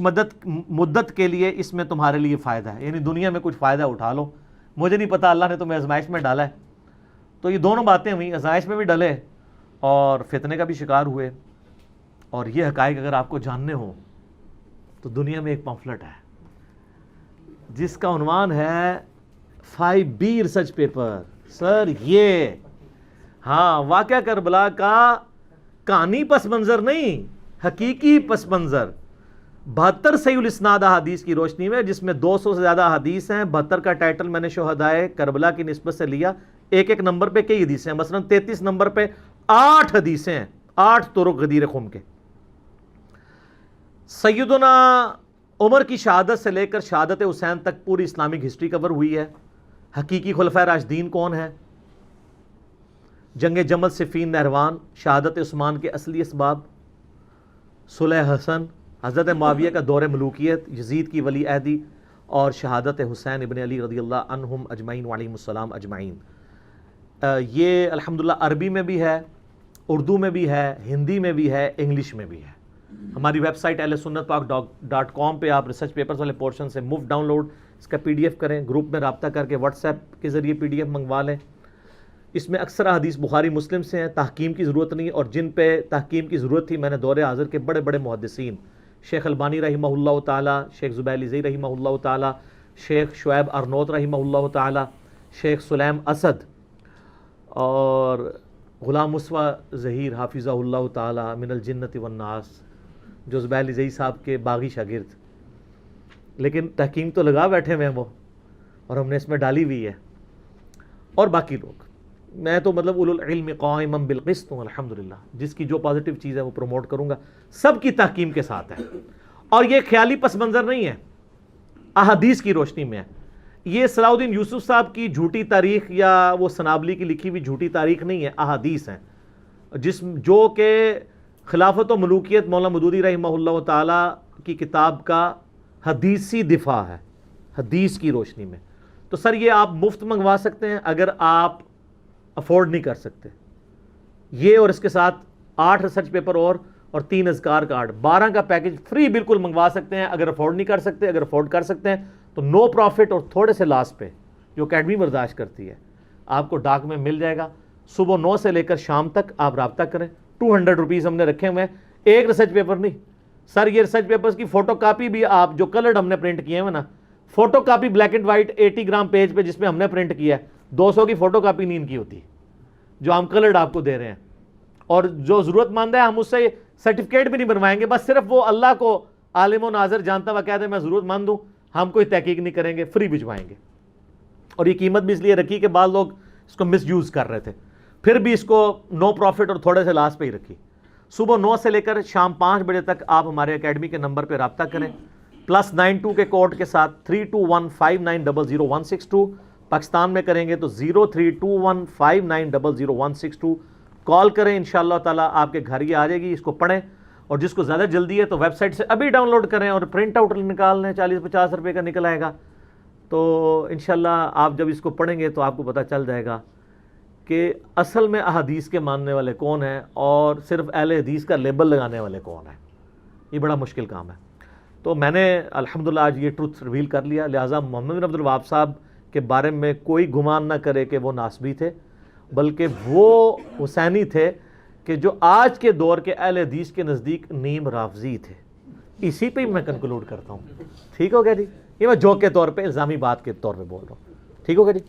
مدت کے لیے اس میں تمہارے لیے فائدہ ہے, یعنی دنیا میں کچھ فائدہ اٹھا لو. مجھے نہیں پتا, اللہ نے تمہیں آزمائش میں ڈالا ہے. تو یہ دونوں باتیں ہوئی, آزمائش میں بھی ڈلے اور فتنے کا بھی شکار ہوئے. اور یہ حقائق اگر آپ کو جاننے ہوں تو دنیا میں ایک پمفلٹ ہے جس کا عنوان ہے 5B ریسرچ پیپر. سر یہ ہاں واقعہ کربلا کا کہانی پس منظر نہیں, حقیقی پس منظر 72 صحیح الاسناد احادیث کی روشنی میں, جس میں 200 سے زیادہ احادیث ہیں. 72 کا ٹائٹل میں نے شہدائے کربلا کی نسبت سے لیا. ایک نمبر پہ کئی حدیثیں ہیں, مثلا 33 نمبر پہ 8 حدیثیں ہیں, 8 طرق غدیر خم کے. سیدنا عمر کی شہادت سے لے کر شہادت حسین تک پوری اسلامک ہسٹری کور ہوئی ہے. حقیقی خلفائے راشدین کون ہیں, جنگ جمل, صفین, نہروان, شہادت عثمان کے اصلی اسباب, صلح حسن, حضرت معاویہ کا دور ملوکیت, یزید کی ولی عہدی اور شہادت حسین ابن علی رضی اللہ عنہم اجمعین وعلیہم السلام اجمعین. یہ الحمدللہ عربی میں بھی ہے, اردو میں بھی ہے, ہندی میں بھی ہے, انگلش میں بھی ہے. ہماری ویب سائٹ ahlsunnatpak.com پہ آپ ریسرچ پیپرز والے پورشن سے مفت ڈاؤن لوڈ اس کا PDF کریں, گروپ میں رابطہ کر کے واٹس ایپ کے ذریعے PDF منگوا لیں. اس میں اکثر حدیث بخاری مسلم سے ہیں, تحکیم کی ضرورت نہیں, اور جن پہ تحکیم کی ضرورت تھی میں نے دور حاضر کے بڑے بڑے محدثین شیخ البانی رحمہ اللہ تعالی, شیخ زبیر علیزئی رحمہ اللہ تعالی, شیخ شعیب ارنوت رحمہ اللہ تعالی, شیخ سلیم اسد اور غلام مصطفیٰ ظہیر حافظہ اللہ تعالی من الجنت والناس, جو زبیر علیزئی صاحب کے باغی شاگرد, لیکن تحکیم تو لگا بیٹھے ہوئے ہیں وہ, اور ہم نے اس میں ڈالی ہوئی ہے. اور باقی لوگ, میں تو مطلب اولو العلم قائما بالقسط ہوں الحمدللہ, جس کی جو پازیٹیو چیز ہے وہ پروموٹ کروں گا, سب کی تحکیم کے ساتھ ہے. اور یہ خیالی پس منظر نہیں ہے, احادیث کی روشنی میں ہے. یہ صلاح الدین یوسف صاحب کی جھوٹی تاریخ یا وہ سنابلی کی لکھی ہوئی جھوٹی تاریخ نہیں ہے, احادیث ہیں جو کہ خلافت و ملوکیت مولانا مودودی رحمہ اللہ تعالی کی کتاب کا حدیثی دفاع ہے, حدیث کی روشنی میں. تو سر یہ آپ مفت منگوا سکتے ہیں اگر آپ افورڈ نہیں کر سکتے. یہ اور اس کے ساتھ 8 ریسرچ پیپر اور اور 3 اذکار کارڈ، 12 کا پیکج فری بالکل منگوا سکتے ہیں اگر افورڈ نہیں کر سکتے. اگر افورڈ کر سکتے ہیں تو نو پروفٹ اور تھوڑے سے لاس پہ جو اکیڈمی برداشت کرتی ہے آپ کو ڈاک میں مل جائے گا. صبح 9 سے لے کر شام تک آپ رابطہ کریں. 200 روپیز ہم نے رکھے ہوئے ہیں. ایک ریسرچ پیپر نہیں سر، یہ ریسرچ پیپرز کی فوٹو کاپی بھی آپ جو کلرڈ ہم نے پرنٹ کیے ہیں نا، photo copy black and white 80 gram page پہ جس میں ہم نے پرنٹ کیا ہے، 200 کی فوٹو کاپی نہیں ان کی ہوتی جو ہم کلرڈ آپ کو دے رہے ہیں. اور جو ضرورت مند ہے ہم اس سے سرٹیفکیٹ بھی نہیں بنوائیں گے، بس صرف وہ اللہ کو عالم و ناظر جانتا ہوا کہہ دے میں ضرورت مند ہوں، ہم کوئی تحقیق نہیں کریں گے، فری بھجوائیں گے. اور یہ قیمت بھی اس لیے رکھی کہ بعض لوگ اس کو مس یوز کر رہے تھے، پھر بھی اس کو نو پروفٹ اور تھوڑے سے لاس پہ ہی رکھی. صبح 9 سے لے کر شام 5 بجے تک آپ ہمارے اکیڈمی کے نمبر پہ رابطہ کریں +92 کے کوڈ کے ساتھ 3215900162. پاکستان میں کریں گے تو 032159000162 کال کریں. انشاءاللہ تعالیٰ آپ کے گھر ہی آ جائے گی. اس کو پڑھیں اور جس کو زیادہ جلدی ہے تو ویب سائٹ سے ابھی ڈاؤن لوڈ کریں اور پرنٹ آؤٹ نکال لیں، 40-50 روپے کا نکل آئے گا. تو انشاءاللہ آپ جب اس کو پڑھیں گے تو آپ کو پتہ چل جائے گا کہ اصل میں احادیث کے ماننے والے کون ہیں اور صرف اہل حدیث کا لیبل لگانے والے کون ہیں. یہ بڑا مشکل کام ہے. تو میں نے الحمدللہ آج یہ ٹروتھ ریویل کر لیا. لہٰذا محمد بن عبد الوہاب صاحب کے بارے میں کوئی گمان نہ کرے کہ وہ ناسبی تھے، بلکہ وہ حسینی تھے کہ جو آج کے دور کے اہل حدیث کے نزدیک نیم رافضی تھے. اسی پہ میں کنکلوڈ کرتا ہوں. ٹھیک ہو گیا جی؟ یہ میں جوک کے طور پہ الزامی بات کے طور پہ بول رہا ہوں. ٹھیک ہو گیا جی؟